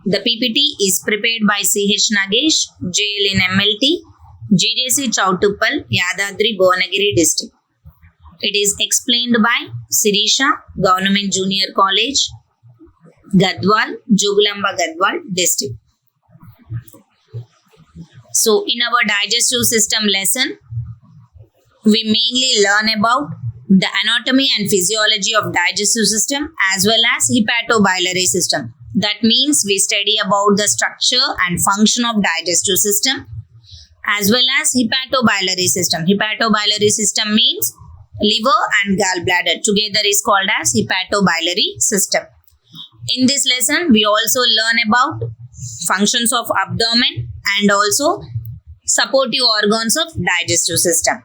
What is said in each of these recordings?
The PPT is prepared by CH Nagesh, JL in MLT, GJC Chautuppal, Yadadri, Bhuvanagiri district. It is explained by Sirisha, Government Junior College, Gadwal, Jugulamba Gadwal district. So in our digestive system lesson, we mainly learn about the anatomy and physiology of digestive system as well as hepatobiliary system. That means we study about the structure and function of digestive system as well as hepatobiliary system. Hepatobiliary system means liver and gallbladder together is called as hepatobiliary system. In this lesson, we also learn about functions of abdomen and also supportive organs of digestive system.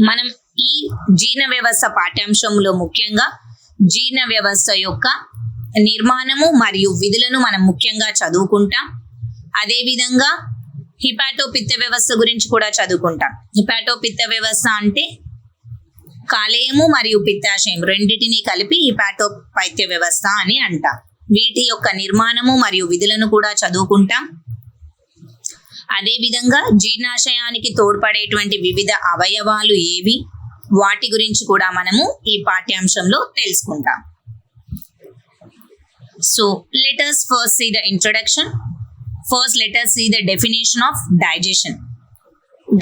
మనం ఈ జీర్ణ వ్యవస్థ పాఠ్యాంశంలో ముఖ్యంగా జీర్ణ వ్యవస్థ యొక్క నిర్మాణము మరియు విధులను మనం ముఖ్యంగా చదువుకుంటాం. అదేవిధంగా హిపాటోపిత్త వ్యవస్థ గురించి కూడా చదువుకుంటాం. హిపాటోపిత్త వ్యవస్థ అంటే కాలేయము మరియు పిత్తాశయం రెండింటినీ కలిపి హిపాటోపైత్య వ్యవస్థ అని అంటాం. వీటి యొక్క నిర్మాణము మరియు విధులను కూడా చదువుకుంటాం. అదేవిధంగా జీర్ణాశయానికి తోడ్పడేటువంటి వివిధ అవయవాలు ఏవి వాటి గురించి కూడా మనము ఈ పాఠ్యాంశంలో తెలుసుకుంటాం. So let us first see the introduction. First let us see the definition of digestion.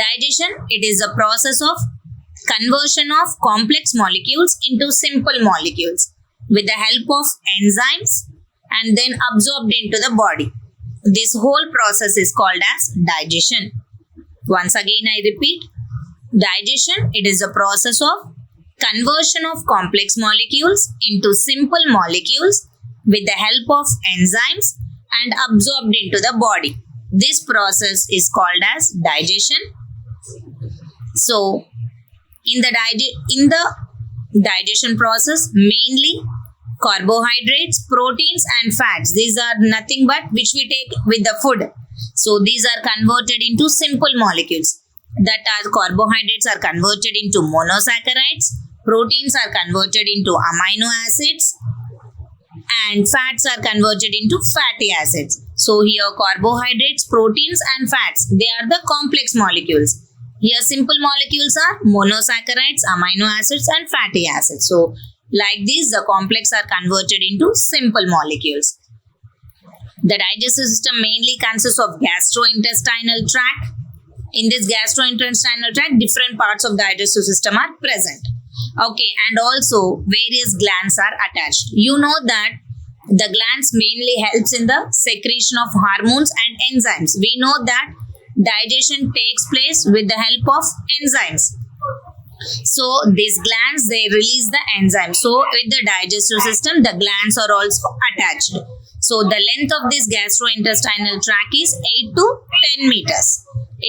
Digestion, it is a process of conversion of complex molecules into simple molecules with the help of enzymes and then absorbed into the body. This whole process is called as digestion. Once again I repeat, digestion, it is a process of conversion of complex molecules into simple molecules with the help of enzymes and absorbed into the body. This process is called as digestion. So in the digestion process, mainly carbohydrates, proteins and fats, these are nothing but which we take with the food. So these are converted into simple molecules. That are carbohydrates are converted into monosaccharides, proteins are converted into amino acids and fats are converted into fatty acids. So here carbohydrates, proteins and fats, they are the complex molecules. Here simple molecules are monosaccharides, amino acids and fatty acids. So like this, the complex are converted into simple molecules. The digestive system mainly consists of gastrointestinal tract. In this gastrointestinal tract, different parts of digestive system are present. Okay, and also various glands are attached. You know that the glands mainly helps in the secretion of hormones and enzymes. We know that digestion takes place with the help of enzymes. So these glands, they release the enzymes. So with the digestive system, the glands are also attached. So the length of this gastrointestinal tract is 8 to 10 meters.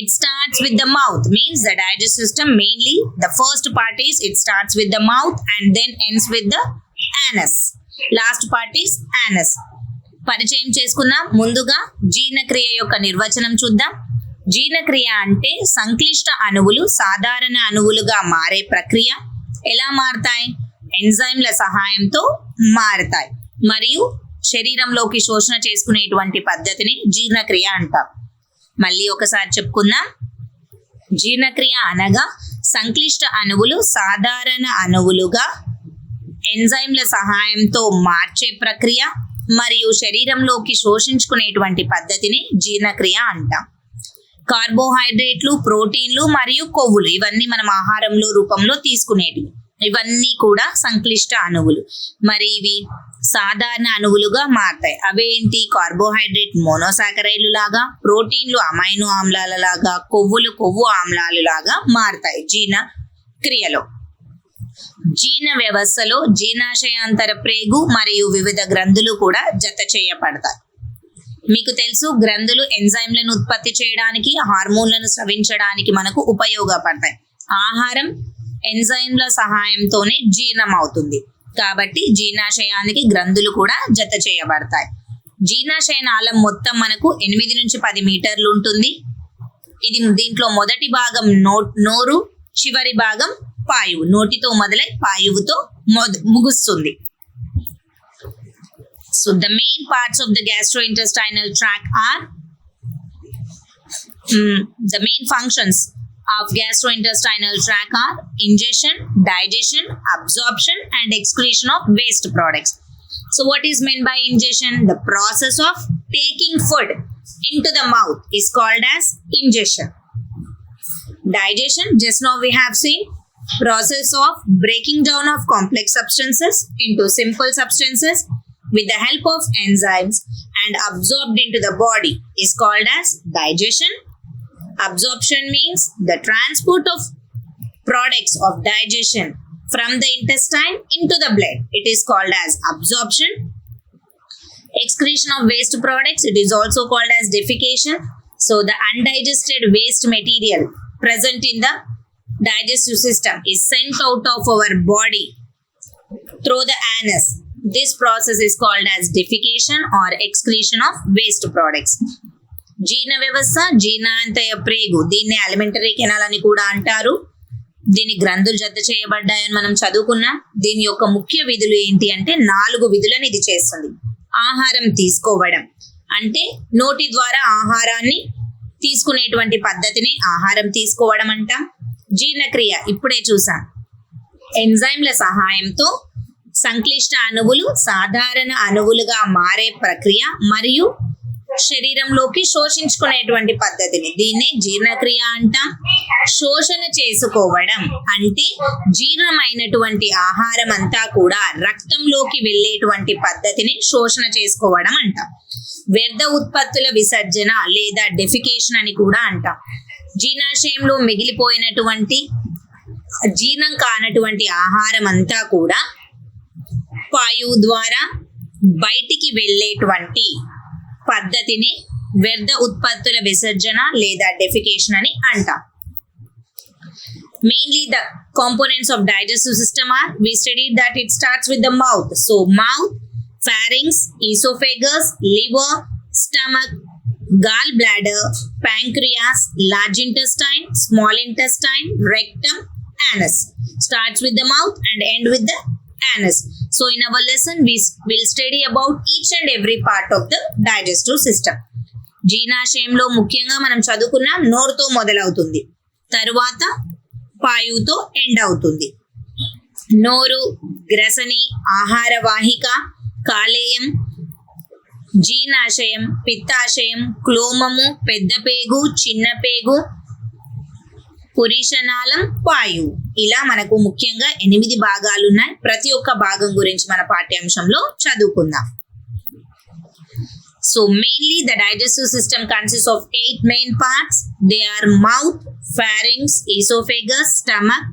It starts with the mouth, means the digestive system mainly the first part is it starts with the mouth and then ends with the anus. Last part is anus. పరిచయం చేసుకుందాం. ముందుగా జీర్ణక్రియ యొక్క నిర్వచనం చూద్దాం. జీర్ణక్రియ అంటే సంక్లిష్ట అణువులు సాధారణ అణువులుగా మారే ప్రక్రియ. ఎలా మారతాయి? ఎంజైమ్ల సహాయంతో మారతాయి మరియు శరీరంలోకి శోషణ చేసుకునేటువంటి పద్ధతిని జీర్ణక్రియ అంటాం. మళ్ళీ ఒకసారి చెప్పుకుందాం. జీర్ణక్రియ అనగా సంక్లిష్ట అణువులు సాధారణ అణువులుగా ఎంజైమ్ల సహాయంతో మార్చే ప్రక్రియ మరియు శరీరంలోకి శోషించుకునేటువంటి పద్ధతిని జీర్ణక్రియ అంటాం. కార్బోహైడ్రేట్లు, ప్రోటీన్లు మరియు కొవ్వులు ఇవన్నీ మనం ఆహారంలో రూపంలో తీసుకునేటివి. ఇవన్నీ కూడా సంక్లిష్ట అణువులు. మరి ఇవి సాధారణ అణువులుగా మారతాయి. అవేంటి? కార్బోహైడ్రేట్ మోనోసాకరైడ్లు లాగా, ప్రోటీన్లు అమైనో ఆమ్లాల లాగా, కొవ్వులు కొవ్వు ఆమ్లాలు లాగా మారతాయి జీర్ణ క్రియలో. జీర్ణ వ్యవస్థలో జీర్ణాశయాంతర ప్రేగు మరియు వివిధ గ్రంథులు కూడా జత చేయబడతాయి. మీకు తెలుసు, గ్రంథులు ఎంజైమ్లను ఉత్పత్తి చేయడానికి, హార్మోన్లను స్రవించడానికి మనకు ఉపయోగపడతాయి. ఆహారం ఎంజైమ్ల సహాయంతోనే జీర్ణం అవుతుంది. కాబట్టి జీర్ణాశయానికి గ్రంథులు కూడా జత చేయబడతాయి. జీర్ణాశయ నాళం మొత్తం మనకు 8 నుంచి 10 మీటర్లు ఉంటుంది. దీంట్లో మొదటి భాగం నోరు, చివరి భాగం పాయువు. నోటితో మొదలై పాయువుతో ముగుస్తుంది. So the main parts of the gastrointestinal tract are the main functions of gastrointestinal tract are ingestion, digestion, absorption, and excretion of waste products. So what is meant by ingestion? The process of taking food into the mouth is called as ingestion. Digestion, just now we have seen, process of breaking down of complex substances into simple substances with the help of enzymes and absorbed into the body is called as digestion. Absorption means the transport of products of digestion from the intestine into the blood. It is called as absorption. Excretion of waste products, it is also called as defecation. So the undigested waste material present in the digestive system is sent out of our body through the anus. This process is called as defecation or excretion of waste products. జీర్ణ వ్యవస్థ, జీర్ణాంతయ ప్రేగు, దీన్ని alimentary canal అని కూడా అంటారు. దీని గ్రంథులు జత చేయబడ్డాయని మనం చదువుకున్నాం. దీని యొక్క ముఖ్య విధులు ఏంటి అంటే 4 విధులను ఇది చేస్తుంది. ఆహారం తీసుకోవడం అంటే నోటి ద్వారా ఆహారాన్ని తీసుకునేటువంటి పద్ధతిని ఆహారం తీసుకోవడం అంటాం. జీర్ణక్రియ ఇప్పుడే చూసాం. ఎంజైమ్ల సహాయంతో సంక్లిష్ట అణువులు సాధారణ అణువులుగా మారే ప్రక్రియ మరియు శరీరంలోకి శోషించుకునేటువంటి పద్ధతిని దీన్నే జీర్ణక్రియ అంటాం. శోషణ చేసుకోవడం అంటే జీర్ణమైనటువంటి ఆహారం అంతా కూడా రక్తంలోకి వెళ్ళేటువంటి పద్ధతిని శోషణ చేసుకోవడం అంటాం. వ్యర్థ ఉత్పత్తుల విసర్జన లేదా డెఫికేషన్ అని కూడా అంటాం. జీర్ణాశయంలో మిగిలిపోయినటువంటి జీర్ణం కానటువంటి ఆహారం అంతా కూడా వాయువు ద్వారా బయటికి వెళ్ళేటువంటి పద్ధతిని వ్యర్థ ఉత్పత్తుల విసర్జన లేదా డెఫికేషన్ అని అంటాం. Mainly the components of digestive system are, we studied that it starts with the mouth. So mouth, pharynx, esophagus, liver, stomach, gallbladder, pancreas, large intestine, small intestine, rectum, anus. Starts with the mouth and end with the anus. So in our lesson we will study about each and every part of the digestive system. జీర్ణాశయంలో ముఖ్యంగా మనం చదువుకున్నాం నోరుతో మొదలవుతుంది, తరువాత పాయువుతో end అవుతుంది. నోరు, గ్రసని, ఆహార వాహిక, కాలేయం, జీర్ణాశయం, పిత్తాశయం, క్లోమము, పెద్ద పేగు, చిన్న పేగు, పురీషనాళం, వాయువు. ఇలా మనకు ముఖ్యంగా 8 భాగాలు ఉన్నాయి. ప్రతి ఒక్క భాగం గురించి మన పాఠ్యాంశంలో చదువుకుందాం. So mainly the digestive system consists of 8 main parts. They are mouth, pharynx, esophagus, stomach,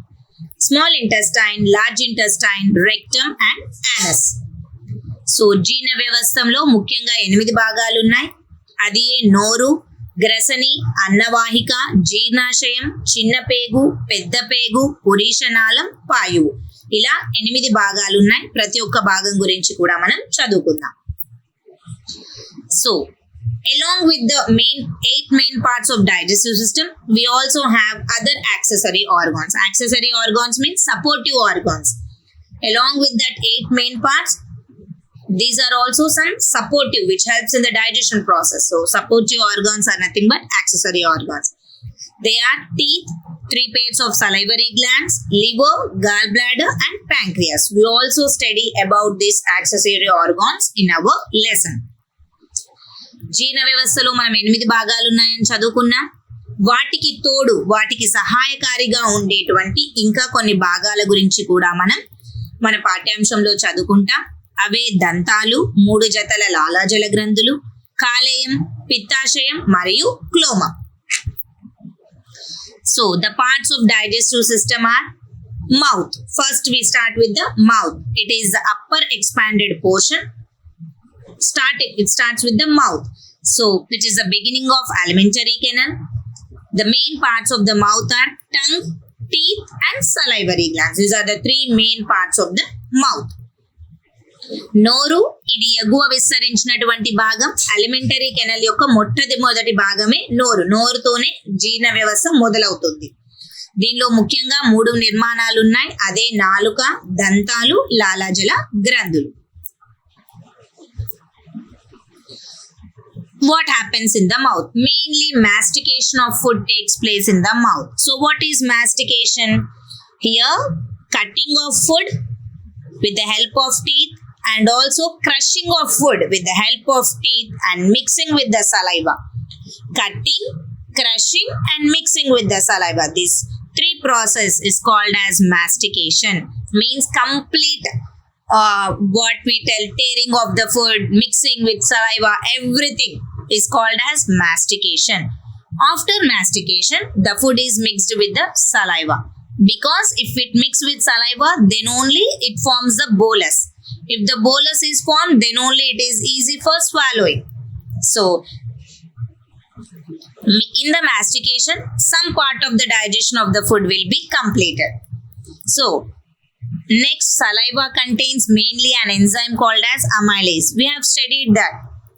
small intestine, large intestine, rectum and anus. So జీర్ణ వ్యవస్థలో ముఖ్యంగా 8 భాగాలు ఉన్నాయి. అది నోరు, గ్రసని, అన్నవాహిక, జీర్ణాశయం, చిన్న పేగు, పెద్ద పేగు, పురీషనాళం, వాయువు. ఇలా 8 భాగాలు ఉన్నాయి. ప్రతి ఒక్క భాగం గురించి కూడా మనం చదువుకుందాం. So along with the 8 main parts of digestive system, we also have other accessory organs. Accessory organs means supportive organs. Along with that 8 main parts, these are also some supportive which helps in the digestion process. So supportive organs are nothing but accessory organs. They are teeth, 3 pairs of salivary glands, liver, gallbladder and pancreas. We also study about these accessory organs in our lesson. జీర్ణ వ్యవస్థలో మనం 8 భాగాలు ఉన్నాయని చదువుకున్నాం. వాటికి తోడు వాటికి సహాయకారిగా ఉండేటువంటి ఇంకా కొన్ని భాగాల గురించి కూడా మనం మన పాఠ్యాంశంలో చదువుకుంటాం. అవే దంతాలు, 3 జతల లాలాజల గ్రంథులు, కాలేయం, పిత్తాశయం మరియు క్లోమం. So the parts of digestive system are mouth. First we start with the mouth. It is the upper expanded portion. It starts with the mouth. So it is the beginning of alimentary canal. The main parts of the mouth are tongue, teeth and salivary glands. These are the 3 main parts of the mouth. నోరు, ఇది ఎగువ విస్తరించినటువంటి భాగం. Alimentary canal యొక్క మొదటి భాగమే నోరు. నోరుతోనే జీర్ణ వ్యవస్థ మొదలవుతుంది. దీనిలో ముఖ్యంగా 3 నిర్మాణాలు ఉన్నాయి. అదే నాలుక, దంతాలు, లాలాజల గ్రంథులు. what happens in the mouth? Mainly mastication of food takes place in the mouth. So what is mastication? Here, cutting of food with the help of teeth and also crushing of food with the help of teeth and mixing with the saliva. Cutting, crushing and mixing with the saliva. This three process is called as mastication. Means complete what we tell, tearing of the food, mixing with saliva, everything is called as mastication. After mastication, the food is mixed with the saliva. Because if it mixes with saliva, then only it forms the bolus. If the bolus is formed, then only it is easy for swallowing. So, in the mastication, some part of the digestion of the food will be completed. So, next, saliva contains mainly an enzyme called as amylase. We have studied that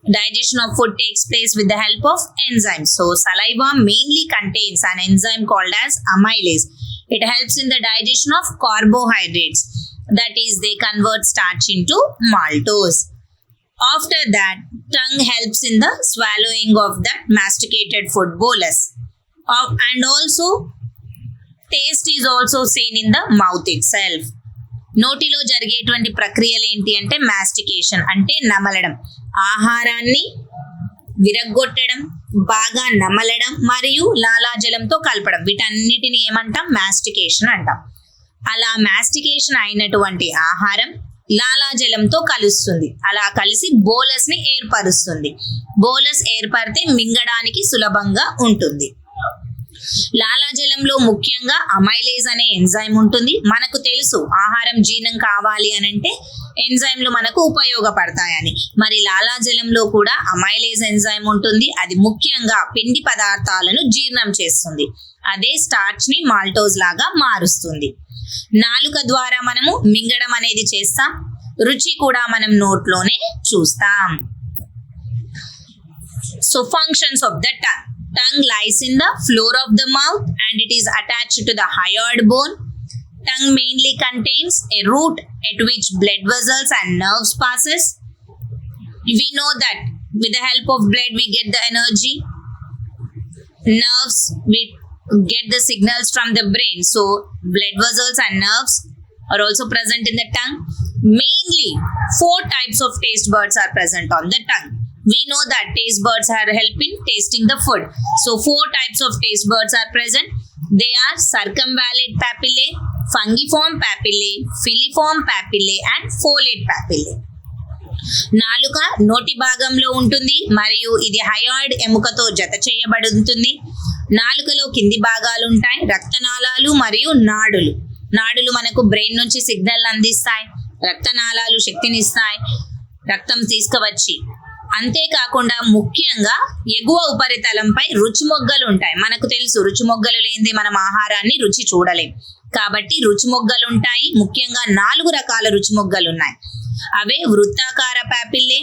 digestion of food takes place with the help of enzymes. So, saliva mainly contains an enzyme called as amylase. It helps in the digestion of carbohydrates. That is, they convert starch into maltose. After that, tongue helps in the swallowing of that masticated food bolus. And also, taste is also seen in the mouth itself. నోటిలో జరిగేటువంటి ప్రక్రియలు ఏంటి అంటే mastication అంటే నమలడం, ఆహారాన్ని విరగ్గొట్టడం, బాగా నమలడం మరియు లాలాజలంతో కలపడం, వీటన్నిటిని ఏమంటాం? మాస్టికేషన్ అంటాం. అలా మాస్టికేషన్ అయినటువంటి ఆహారం లాలాజలంతో కలుస్తుంది. అలా కలిసి బోలస్ ని ఏర్పరుస్తుంది. బోలస్ ఏర్పడితే మింగడానికి సులభంగా ఉంటుంది. లాలాజలంలో ముఖ్యంగా అమైలేజ్ అనే ఎంజైమ్ ఉంటుంది. మనకు తెలుసు ఆహారం జీర్ణం కావాలి అని అంటే ఎంజైమ్లు మనకు ఉపయోగపడతాయని. మరి లాలాజలంలో కూడా అమైలేజ్ ఎంజైమ్ ఉంటుంది. అది ముఖ్యంగా పిండి పదార్థాలను జీర్ణం చేస్తుంది. అదే స్టార్చ్ ని మాల్టోజ్ లాగా మారుస్తుంది. నాలుక ద్వారా మనము మింగడం అనేది చేస్తాం. రుచి కూడా మనం నోట్లోనే చూస్తాం. So functions of the tongue. Tongue lies in the floor of the mouth and it is attached to the hyoid bone. Tongue mainly contains a root at which blood vessels and nerves passes. We know that with the help of blood we get the energy. Nerves, we get the signals from the brain. So blood vessels and nerves are also present in the tongue. Mainly 4 types of taste buds are present on the tongue. We know that taste buds are helping tasting the food. So 4 types of taste buds are present. They are circumvallate papillae, fungiform papillae, filiform papillae and folate papillae. నాలుక నోటి భాగంలో ఉంటుంది మరియు ఇది hyoid ఎముకతో జత చేయబడి ఉంటుంది. నాలుకలో కింది భాగాలు ఉంటాయి, రక్తనాళాలు మరియు నాడులు. నాడులు మనకు బ్రెయిన్ నుంచి సిగ్నల్ అందిస్తాయి, రక్తనాళాలు శక్తినిస్తాయి రక్తం తీసుకువచ్చి. అంతేకాకుండా ముఖ్యంగా ఎగువ ఉపరితలంపై రుచి మొగ్గలు ఉంటాయి. మనకు తెలుసు రుచి మొగ్గలు లేనిదే మనం ఆహారాన్ని రుచి చూడలేం. కాబట్టి రుచి మొగ్గలు ఉంటాయి. ముఖ్యంగా 4 రకాల రుచి మొగ్గలు ఉన్నాయి. అవే వృత్తాకార papillae,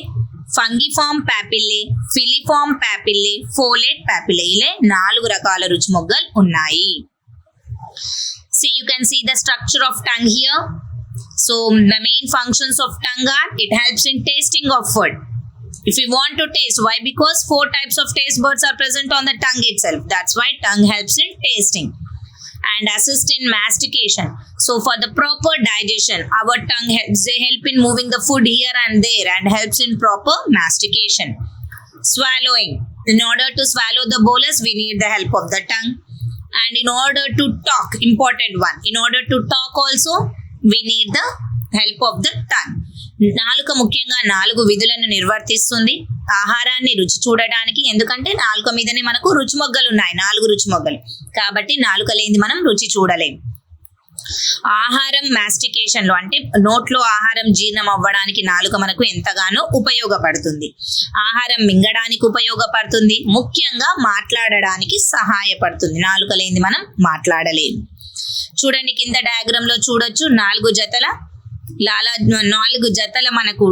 fungiform papillae, filiform papillae, foliate papillae. ఇలా 4 రకాల రుచి మొగ్గలు ఉన్నాయి. See, you can see the structure of tongue here. So the main functions of tongue are it helps in tasting of food. If you want to taste, why? Because 4 types of taste buds are present on the tongue itself. That's why tongue helps in tasting and assist in mastication. So for the proper digestion, our tongue helps. They help in moving the food here and there and helps in proper mastication. Swallowing. In order to swallow the bolus, we need the help of the tongue. And in order to talk, important one. In order to talk also, we need the help of the tongue. నాలుక ముఖ్యంగా 4 విధులను నిర్వర్తిస్తుంది. ఆహారాన్ని రుచి చూడడానికి, ఎందుకంటే నాలుక మీదనే మనకు రుచి మొగ్గలు ఉన్నాయి, 4 రుచి మొగ్గలు. కాబట్టి నాలుక లేనిది మనం రుచి చూడలేం. ఆహారం మాస్టికేషన్ లో అంటే నోట్లో ఆహారం జీర్ణం అవ్వడానికి నాలుక మనకు ఎంతగానో ఉపయోగపడుతుంది. ఆహారం మింగడానికి ఉపయోగపడుతుంది, ముఖ్యంగా మాట్లాడడానికి సహాయపడుతుంది. నాలుక లేనిది మనం మాట్లాడలేము. చూడండి కింద డయాగ్రామ్ లో చూడొచ్చు 4 జతల మనకు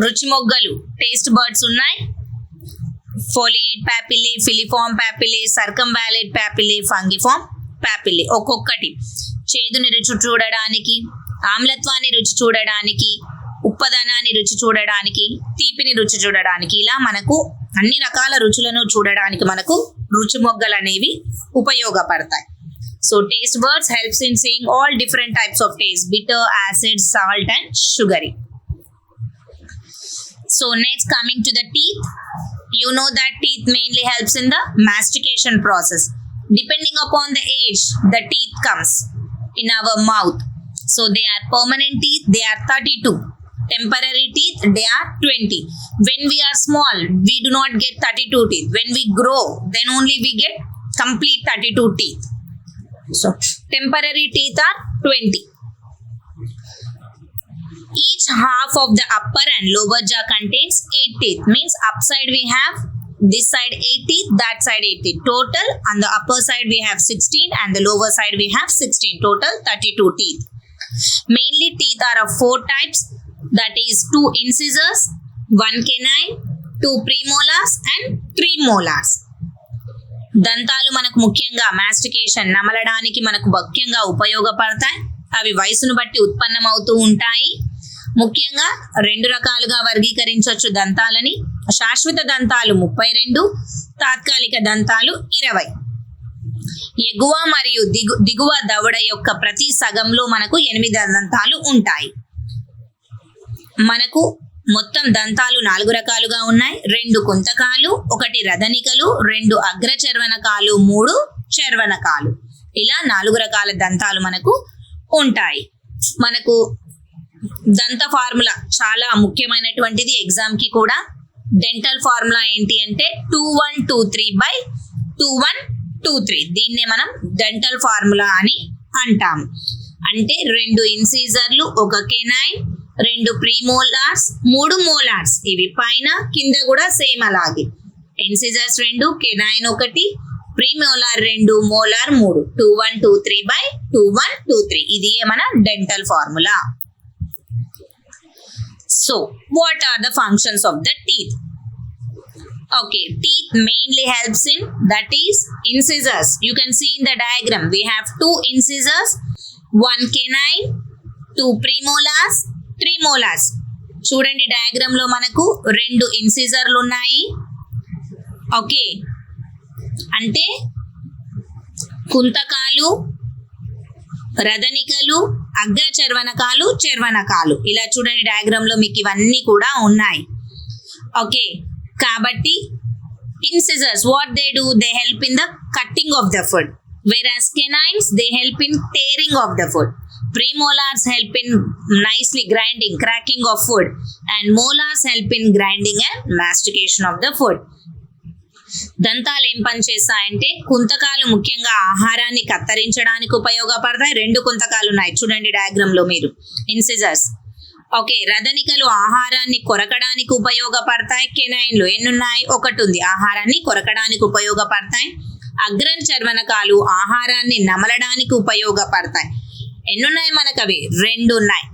రుచి మొగ్గలు టేస్ట్ బర్డ్స్ ఉన్నాయి. Foliate papillae, filiform papillae, circumvallate papillae, fungiform papillae. ఒక్కొక్కటి చేదుని రుచి చూడడానికి, ఆమ్లత్వాన్ని రుచి చూడడానికి, ఉప్పదనాన్ని రుచి చూడడానికి, తీపిని రుచి చూడడానికి, ఇలా మనకు అన్ని రకాల రుచులను చూడడానికి మనకు రుచి మొగ్గలు అనేవి ఉపయోగపడతాయి. So taste buds helps in seeing all different types of taste, bitter, acid, salt and sugary. So next, coming to the teeth, you know that teeth mainly helps in the mastication process. Depending upon the age, the teeth comes in our mouth. So they are permanent teeth, they are 32. Temporary teeth, they are 20. When we are small, we do not get 32 teeth. When we grow, then only we get complete 32 teeth. So temporary teeth are 20. Each half of the upper and lower jaw contains 8 teeth. Means upside we have this side 8 teeth, that side 8 teeth. Total on the upper side we have 16 and the lower side we have 16. Total 32 teeth. Mainly teeth are of 4 types. That is 2 incisors, 1 canine, 2 premolars and 3 molars. దంతాలు మనకు ముఖ్యంగా mastication నమలడానికి మనకు ముఖ్యంగా ఉపయోగపడతాయి. అవి వయసును బట్టి ఉత్పన్నమవుతూ ఉంటాయి. ముఖ్యంగా 2 రకాలుగా వర్గీకరించవచ్చు దంతాలని. శాశ్వత దంతాలు 32, తాత్కాలిక దంతాలు 20. ఎగువ మరియు దిగువ దవడ యొక్క ప్రతి సగంలో మనకు 8 దంతాలు ఉంటాయి. మనకు మొత్తం దంతాలు 4 రకాలుగా ఉన్నాయి. 2 కుంతకాలు, 1 రదనికలు, 2 అగ్రచర్వనకాలు, 3 చర్వనకాలు. ఇలా 4 రకాల దంతాలు మనకు ఉంటాయి. మనకు దంత ఫార్ములా చాలా ముఖ్యమైనటువంటిది ఎగ్జామ్ కి కూడా. డెంటల్ ఫార్ములా ఏంటి అంటే 2123/2123. దీన్నే మనం డెంటల్ ఫార్ములా అని అంటాం. అంటే 2 ఇన్సీజర్లు, 1 కెనైన్, 2 ప్రీమోలార్స్, 3 మోలార్స్. ఇవి పైన కింద కూడా సేమ్ అలాగే. ఇన్సీజర్స్ 2, కెనైన్ 1, ప్రీమోలార్ 2, మోలార్ 3. 2123/2123. ఇది మన dental formula. So, what are the functions of the teeth? Okay, teeth mainly helps in, that is incisors. You can see in the diagram we have 2 incisors, 1 canine, 2 premolars, 3 molars. చూడండి diagram లో మనకు 2 ఇన్సిజర్లు ఉన్నాయి. Okay, అంటే కుంతకాలు, రదనికలు, అగ్రచర్వనకాలు, చర్వనకాలు. ఇలా చూడండి diagram లో మీకు ఇవన్నీ కూడా ఉన్నాయి. ఓకే, కాబట్టి incisors what they do, they help in the cutting of the food, whereas canines they help in tearing of the food. Premolars help in nicely grinding, cracking of food, and molars help in grinding and mastication of the food. దంతాలు ఏం పని చేస్తాయంటే కుంతకాలు ముఖ్యంగా ఆహారాన్ని కత్తిరించడానికి ఉపయోగపడతాయి. 2 కుంతకాలు ఉన్నాయి చూడండి డయాగ్రామ్ లో మీరు, ఇన్సిజర్స్. ఓకే, రదనికలు ఆహారాన్ని కొరకడానికి ఉపయోగపడతాయి. కెనైన్లు ఎన్ని ఉన్నాయి? 1 ఉంది, ఆహారాన్ని కొరకడానికి ఉపయోగపడతాయి. అగ్రచర్వనకాలు ఆహారాన్ని నమలడానికి ఉపయోగపడతాయి. ఎన్నున్నాయి మనకు? అవి 2 ఉన్నాయి.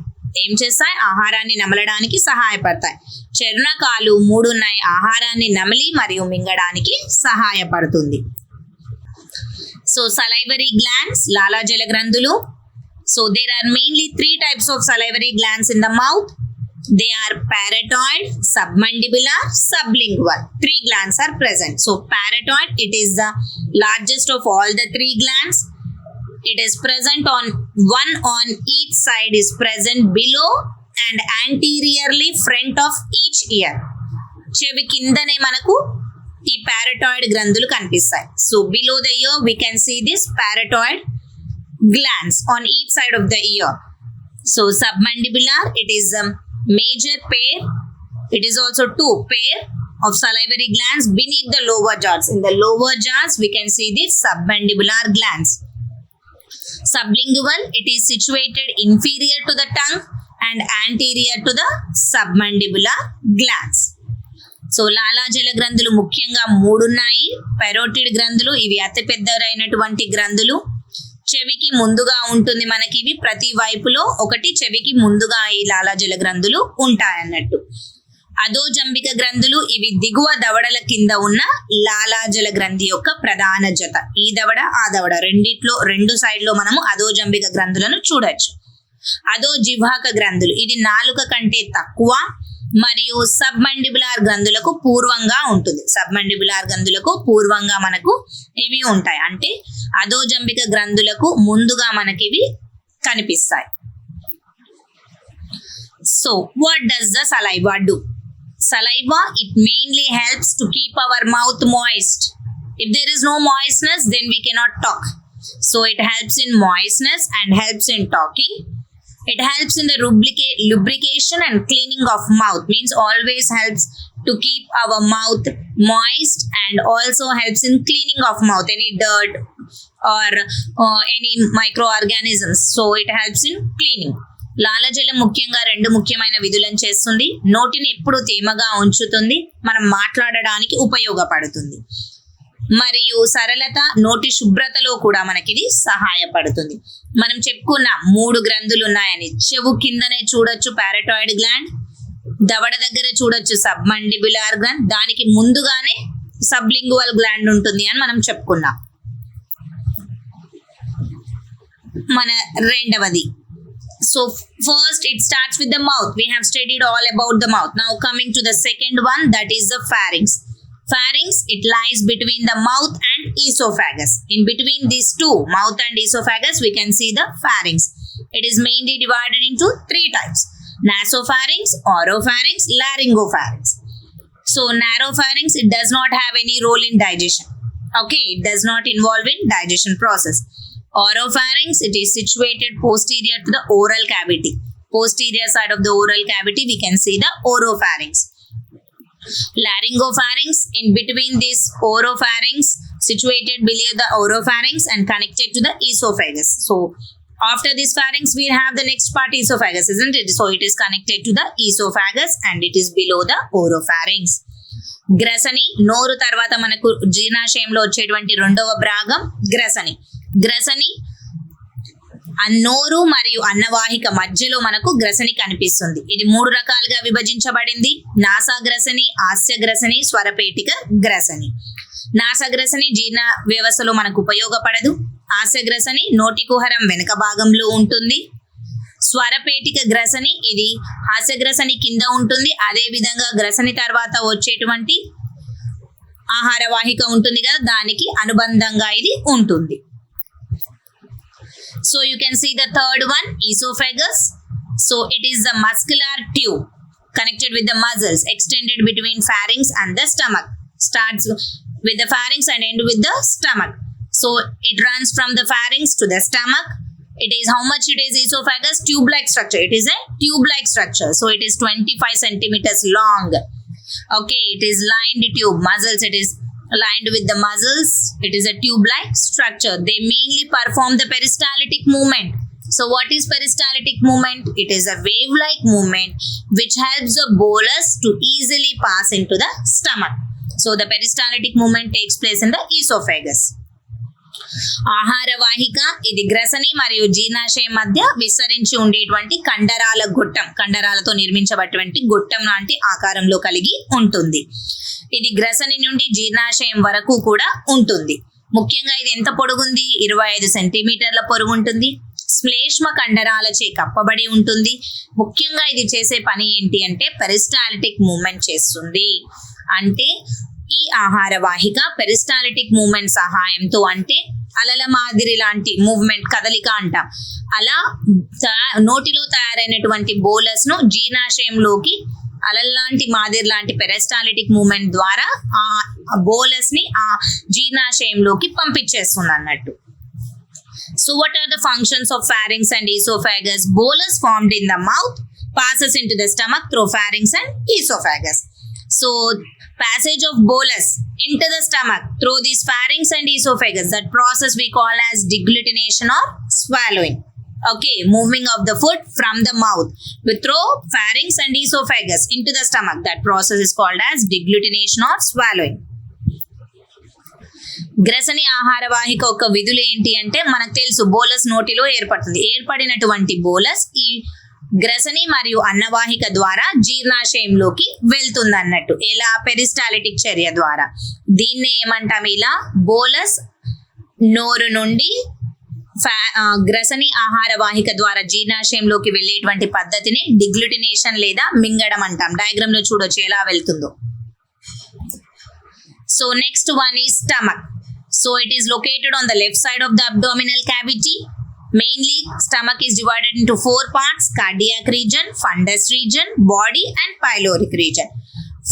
ఏం చేస్తాయి? ఆహారాన్ని నమలడానికి సహాయపడతాయి. చర్వనకాలు 3 ఉన్నాయి, ఆహారాన్ని నమిలి మరియు మింగడానికి సహాయపడుతుంది. సో salivary glands, లాలాజల గ్రంథులు. So there are mainly 3 types of salivary glands in the mouth. They are parotoid, submandibular, sublingual. 3 glands are present. So parotoid, it is the largest of all the 3 glands. It is present on one on each side, is present below and anteriorly front of each ear. చెవి కిందనే మనకు ఈ parotoid గ్రంథులు కనిపిస్తాయి. So below the ear we can see this parotoid glands on each side of the ear. So submandibular, it is a major pair. It is also 2 pair of salivary glands beneath the lower jaws. In the lower jaws we can see these submandibular glands. Sublingual, it is situated inferior to the tongue and anterior to the submandibular glands. So లాలాజల గ్రంథులు ముఖ్యంగా 3 ఉన్నాయి. parotoid గ్రంథులు, ఇవి అతి పెద్దదైనటువంటి గ్రంథులు. చెవికి ముందుగా ఉంటుంది మనకి. ఇవి ప్రతి వైపులో ఒకటి చెవికి ముందుగా ఈ లాలాజల గ్రంథులు ఉంటాయన్నట్టు. అధోజంబిక గ్రంథులు, ఇవి దిగువ దవడల కింద ఉన్న లాలాజల గ్రంథి యొక్క ప్రధాన జత. ఈ దవడ ఆ దవడ రెండిట్లో 2 సైడ్ లో మనము అధోజంబిక గ్రంథులను చూడొచ్చు. అధోజిహ్వక గ్రంథులు ఇది నాలుక కంటే తక్కువ మరియు సబ్మండిబులార్ గ్రంథులకు పూర్వంగా ఉంటుంది. సబ్మండిబులార్ గ్రంథులకు పూర్వంగా మనకు ఇవి ఉంటాయి, అంటే అధోజంబిక గ్రంథులకు ముందుగా మనకి ఇవి కనిపిస్తాయి. So what does the saliva do? Saliva, it mainly helps to keep our mouth moist. If there is no moistness, then we cannot talk. So it helps in moistness and helps in talking. It helps in the lubrication and cleaning of mouth, means always helps to keep our mouth moist and also helps in cleaning of mouth, any dirt or any microorganisms. So it helps in cleaning. లాలజలం ముఖ్యంగా రెండు ముఖ్యమైన విధులను చేస్తుంది. నోటిని ఎప్పుడు తేమగా ఉంచుతుంది, మనం మాట్లాడడానికి ఉపయోగపడుతుంది. మరియు సరళత, నోటి శుభ్రతలో కూడా మనకిది సహాయపడుతుంది. మనం చెప్పుకున్న 3 గ్రంథులు ఉన్నాయని. చెవు కిందనే చూడొచ్చు పారాటాయిడ్ గ్లాండ్, దవడ దగ్గర చూడొచ్చు సబ్మండిబులార్ గ్లాండ్, దానికి ముందుగానే సబ్లింగువల్ గ్లాండ్ ఉంటుంది అని మనం చెప్పుకున్నాం. మన రెండవది, so first it starts with the mouth. We have studied all about the mouth. Now coming to the second one, that is the pharynx. Pharynx, it lies between the mouth and esophagus. In between these two, mouth and esophagus, we can see the pharynx. It is mainly divided into 3 types: nasopharynx, oropharynx, laryngopharynx. So naropharynx, it does not have any role in digestion. Okay, it does not involve in digestion process. Oropharynx, it is situated posterior to the oral cavity. Posterior side of the oral cavity, we can see the oropharynx. Laryngopharynx, in between this oropharynx, situated below the oropharynx and connected to the esophagus. So after this pharynx, we have the next part, esophagus, isn't it? So it is connected to the esophagus and it is below the oropharynx. గ్రసని, నోరు తర్వాత మనకు జీర్ణాశయంలో వచ్చేటువంటి రెండవ భాగం గ్రసని. గ్రసని నోరు మరియు అన్నవాహిక మధ్యలో మనకు గ్రసని కనిపిస్తుంది. ఇది 3 రకాలుగా విభజించబడింది: నాసాగ్రసని, ఆస్యగ్రసని, స్వరపేటిక గ్రసని. నాసాగ్రసని జీర్ణ వ్యవస్థలో మనకు ఉపయోగపడదు. ఆస్యగ్రసని నోటి కుహరం వెనుక భాగంలో ఉంటుంది. స్వరపేటిక గ్రసని ఇది హాస్యగ్రసని కింద ఉంటుంది. అదే విధంగా గ్రసని తర్వాత వచ్చేటువంటి ఆహార వాహిక ఉంటుంది కదా, దానికి అనుబంధంగా ఇది ఉంటుంది. So you can see the third one, esophagus. So it is the muscular tube connected with the muscles extended between pharynx and the stomach. Starts with the pharynx and end with the stomach. So it runs from the pharynx to the stomach. It is how much it is esophagus? Tube-like structure. It is a tube-like structure. So it is 25 centimeters long. Okay, it is lined tube. Muscles, it is lined with the muscles. It is a tube-like structure. They mainly perform the peristaltic movement. So what is peristaltic movement? It is a wave-like movement which helps the bolus to easily pass into the stomach. So the peristaltic movement takes place in the esophagus. ఆహార వాహిక ఇది గ్రసని మరియు జీర్ణాశయం మధ్య విస్తరించి ఉండేటువంటి కండరాల గొట్టం, కండరాలతో నిర్మించబడినటువంటి గొట్టం లాంటి ఆకారంలో కలిగి ఉంటుంది. ఇది గ్రసని నుండి జీర్ణాశయం వరకు కూడా ఉంటుంది. ముఖ్యంగా ఇది ఎంత పొడుగుంది? 25 సెంటీమీటర్ల పొడవు ఉంటుంది. శ్లేష్మ కండరాలచే కప్పబడి ఉంటుంది. ముఖ్యంగా ఇది చేసే పని ఏంటి అంటే పెరిస్టాల్టిక్ మూవ్మెంట్ చేస్తుంది. అంటే ఈ ఆహార వాహిక పెరిస్టాలిటిక్ మూవ్మెంట్ సహాయంతో, అంటే అలల మాదిరి లాంటి మూవ్మెంట్, కదలిక అంటాం, అలా నోటిలో తయారైనటువంటి బోలస్ ను జీర్ణాశయంలోకి అలల్లాంటి మాదిరి లాంటి పెరిస్టాలిటిక్ మూవ్మెంట్ ద్వారా ఆ బోలస్ ని ఆ జీర్ణాశయంలోకి పంపించేస్తుంది అన్నట్టు. So what are the functions of pharynx and esophagus? Bolus formed in the mouth passes into the stomach through pharynx and esophagus. So passage of bolus into the stomach through these pharynx and esophagus, that process we call as degglutination or swallowing. Okay, moving of the food from the mouth through pharynx and esophagus into the stomach, that process is called as degglutination or swallowing. గ్రసని ఆహార వాహిక ఒక విధులు ఏంటి అంటే మనకు తెలుసు, bolus నోటిలో ఏర్పడుతుంది. ఏర్పడినటువంటి బోలస్ ఈ గ్రసని మరియు అన్నవాహిక ద్వారా జీర్ణాశయంలోకి వెళ్తుంది అన్నట్టు. ఎలా? పెరిస్టాలిటిక్ చర్య ద్వారా. దీన్నే ఏమంటాం? ఇలా బోలస్ నోరు నుండి గ్రసని ఆహార వాహిక ద్వారా జీర్ణాశయంలోకి వెళ్ళేటువంటి పద్ధతిని డిగ్లుటినేషన్ లేదా మింగడం అంటాం. డయాగ్రామ్ లో చూడొచ్చు ఎలా వెళ్తుందో. So next one is stomach. So it is located on the left side of the abdominal cavity. Mainly stomach is divided into 4 parts: cardiac region, fundus region, body and pyloric region.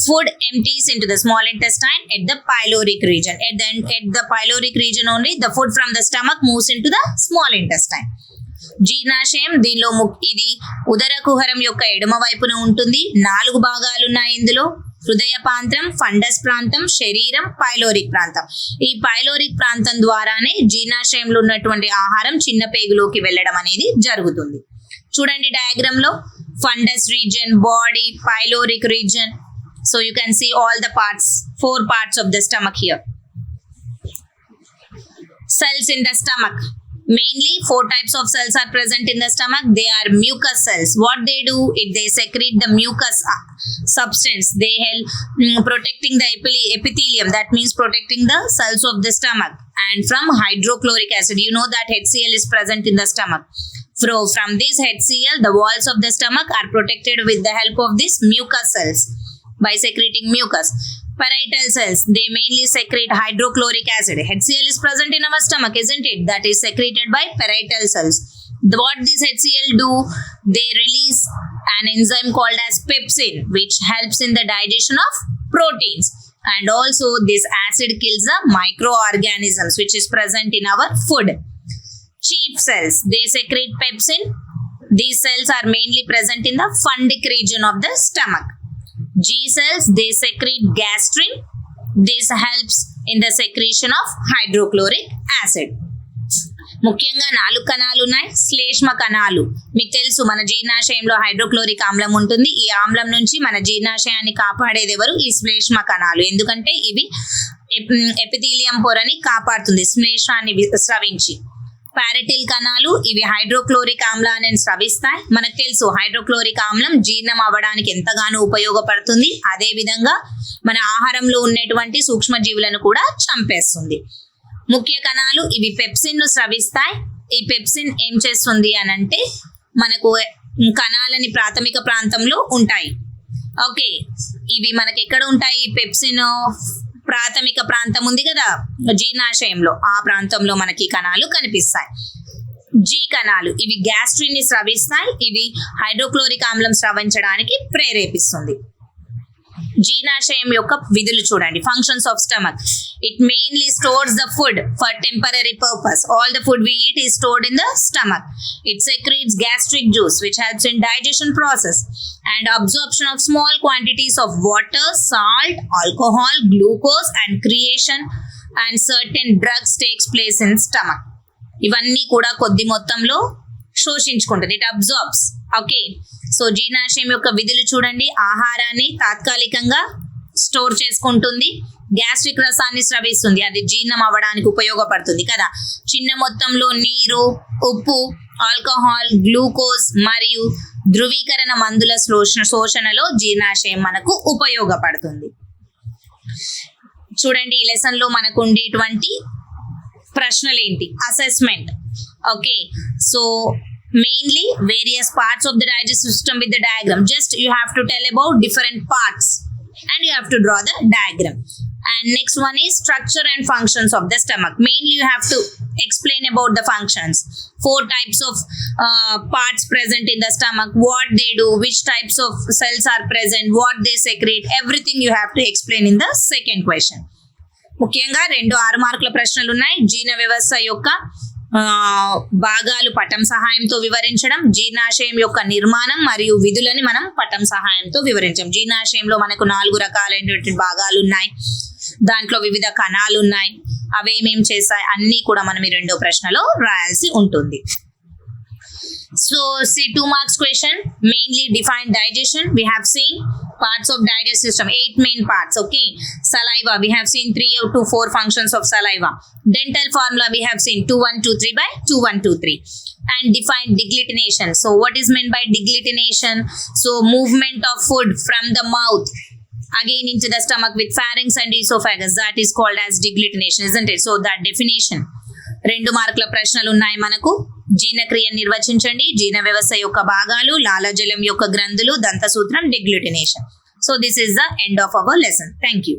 Food empties into the small intestine at the pyloric region. At the pyloric region only the food from the stomach moves into the small intestine. జీర్ణాశయం దీనిలో ఇది ఉదర కుహరం యొక్క ఎడమ వైపున ఉంటుంది. 4 భాగాలు ఉన్నాయి ఇందులో: హృదయ ప్రాంతం, ఫండస్ ప్రాంతం, శరీరం, పైలోరిక్ ప్రాంతం. ఈ పైలోరిక్ ప్రాంతం ద్వారానే జీర్ణాశయంలో ఉన్నటువంటి ఆహారం చిన్న పేగులోకి వెళ్ళడం అనేది జరుగుతుంది. చూడండి డయాగ్రామ్ లో fundus reason, body, pyloric reason. So you can see all the parts, 4 parts of the stomach here. Cells in the stomach. Mainly 4 types of cells are present in the stomach. They are mucus cells. What they do is they secrete the mucus substance. They help protecting the epithelium. That means protecting the cells of the stomach. And from hydrochloric acid, you know that HCl is present in the stomach. From this HCl, the walls of the stomach are protected with the help of these mucus cells by secreting mucus. Parietal cells, they mainly secrete hydrochloric acid. HCl is present in our stomach, isn't it? That is secreted by parietal cells. What these HCl do? They release an enzyme called as pepsin, which helps in the digestion of proteins. And also this acid kills the microorganisms which is present in our food. Chief cells, they secrete pepsin. These cells are mainly present in the fundic region of the stomach. G cells, they secrete gastrin. This helps in the secretion of hydrochloric acid. ముఖ్యంగా 4 కణాలు ఉన్నాయి. శ్లేష్మ కణాలు మీకు తెలుసు, మన జీర్ణాశయంలో hydrochloric ఆమ్లం ఉంటుంది. ఈ ఆమ్లం నుంచి మన జీర్ణాశయాన్ని కాపాడేది ఎవరు? ఈ శ్లేష్మ కణాలు. ఎందుకంటే ఇవి ఎపిథీలియం పొరని కాపాడుతుంది శ్లేష్మాన్ని స్రవించి. పారెటిల్ కణాలు, ఇవి హైడ్రోక్లోరిక్ ఆమ్లాన్ని స్రవిస్తాయి. మనకు తెలుసు హైడ్రోక్లోరిక్ ఆమ్లం జీర్ణం అవ్వడానికి ఎంతగానో ఉపయోగపడుతుంది. అదే విధంగా మన ఆహారంలో ఉన్నటువంటి సూక్ష్మజీవులను కూడా చంపేస్తుంది. ముఖ్య కణాలు, ఇవి పెప్సిన్ ను స్రవిస్తాయి. ఈ పెప్సిన్ ఏం చేస్తుంది అని అంటే మనకు కణాలని ప్రాథమిక ప్రాంతంలో ఉంటాయి. ఓకే, ఇవి మనకి ఎక్కడ ఉంటాయి? పెప్సిన్ ప్రాథమిక ప్రాంతం ఉంది కదా జీర్ణాశయంలో, ఆ ప్రాంతంలో మనకి కణాలు కనిపిస్తాయి. జీ కణాలు, ఇవి గ్యాస్ట్రిన్ ని స్రవిస్తాయి. ఇవి హైడ్రోక్లోరిక్ ఆమ్లం స్రవించడానికి ప్రేరేపిస్తుంది. జీర్ణాశయం యొక్క విధులు చూడండి. Functions of stomach. It mainly stores the food for temporary purpose. All the food we eat is stored in the stomach. It secretes gastric juice which helps in digestion process and absorption of small quantities of water, salt, alcohol, glucose and creation and certain drugs takes place in stomach. ఇవన్నీ కూడా కొద్ది మొత్తంలో శోషించుకుంటుంది. It absorbs. Okay, so జీర్ణాశయం యొక్క విధులు చూడండి. ఆహారాన్ని తాత్కాలికంగా స్టోర్ చేసుకుంటుంది. గ్యాస్ట్రిక్ రసాన్ని స్రవిస్తుంది, అది జీర్ణం అవ్వడానికి ఉపయోగపడుతుంది కదా. చిన్న మొత్తంలో నీరు, ఉప్పు, ఆల్కహాల్, గ్లూకోజ్ మరియు ధృవీకరణ మందుల శోషణలో జీర్ణాశయం మనకు ఉపయోగపడుతుంది. చూడండి ఈ లెసన్ లో మనకు ఉండేటువంటి ప్రశ్నలు ఏంటి? Assessment. Okay, so mainly various parts of the digestive system with the diagram. Just you have to tell about different parts and you have to draw the diagram. And next one is structure and functions of the stomach. Mainly you have to explain about the functions. 4 types of parts present in the stomach, what they do, which types of cells are present, what they secrete, everything you have to explain in the second question. ముఖ్యంగా 2 6 మార్కుల ప్రశ్నలు ఉన్నాయి. జీర్ణ వ్యవస్థ యొక్క భాగాలు పటం సహాయంతో వివరించడం, జీర్ణాశయం యొక్క నిర్మాణం మరియు విధులని మనం పటం సహాయంతో వివరించాం. జీర్ణాశయంలో మనకు 4 రకాలైనటువంటి భాగాలు ఉన్నాయి. దాంట్లో వివిధ కణాలు ఉన్నాయి. అవేమేం చేస్తాయి అన్నీ కూడా మనం ఈ 2వ ప్రశ్నలో రాయాల్సి ఉంటుంది. So see 2 marks question. Mainly define digestion. We have seen parts of digestive system, 8 main parts. Okay, saliva, we have seen 3 to 4 functions of saliva. Dental formula we have seen 2 1 2 3 by 2 1 2 3. And define deglutition. So what is meant by deglutition? So movement of food from the mouth again into the stomach with pharynx and esophagus, that is called as deglutition, isn't it? So that definition. 2 మార్కుల ప్రశ్నలు ఉన్నాయి మనకు. జీర్ణక్రియ నిర్వచించండి, జీర్ణ వ్యవస్థ యొక్క భాగాలు, లాలాజలం యొక్క గ్రంథులు, దంతసూత్రం, డిగ్లుటినేషన్. So this is the end of our lesson. Thank you.